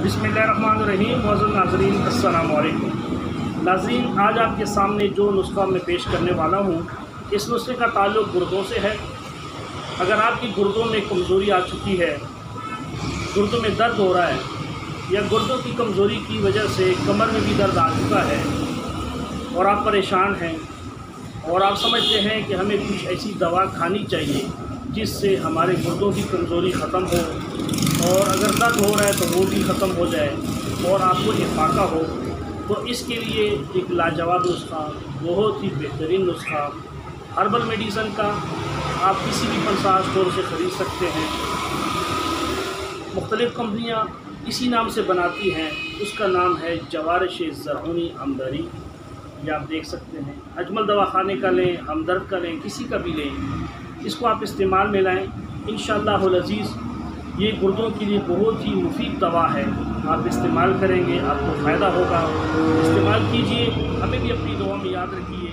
बिस्मिल्लाहिर्रहमानिर्रहीम। मौजूद नाज़रीन अस्सलाम वालेकुम। नाज़रीन, आज आपके सामने जो नुस्खा मैं पेश करने वाला हूँ, इस नुस्खे का ताल्लुक़ गुर्दों से है। अगर आपकी गुर्दों में कमज़ोरी आ चुकी है, गुर्दों में दर्द हो रहा है, या गुर्दों की कमज़ोरी की वजह से कमर में भी दर्द आ चुका है और आप परेशान हैं और आप समझते हैं कि हमें कुछ ऐसी दवा खानी चाहिए जिससे हमारे गुर्दों की कमज़ोरी ख़त्म हो, और अगर दर्द हो रहा है तो वो भी ख़त्म हो जाए और आपको इफ़ाक़ा हो, तो इसके लिए एक लाजवाब नुस्खा, बहुत ही बेहतरीन नुस्खा हर्बल मेडिसन का आप किसी भी पंसार स्टोर से ख़रीद सकते हैं। मुख्तलिफ़ कंपनियाँ इसी नाम से बनाती हैं। उसका नाम है जवारिश ज़रऊनी हमदर्दी। ये आप देख सकते हैं। अजमल दवाखाने का लें, हमदर्द का लें, किसी का भी लें, इसको आप इस्तेमाल में लाएँ। इंशाअल्लाहुल अज़ीज़ ये गुर्दों के लिए बहुत ही मुफीद दवा है। आप इस्तेमाल करेंगे, आपको फ़ायदा होगा। इस्तेमाल कीजिए, हमें भी अपनी दुआ में याद रखिए।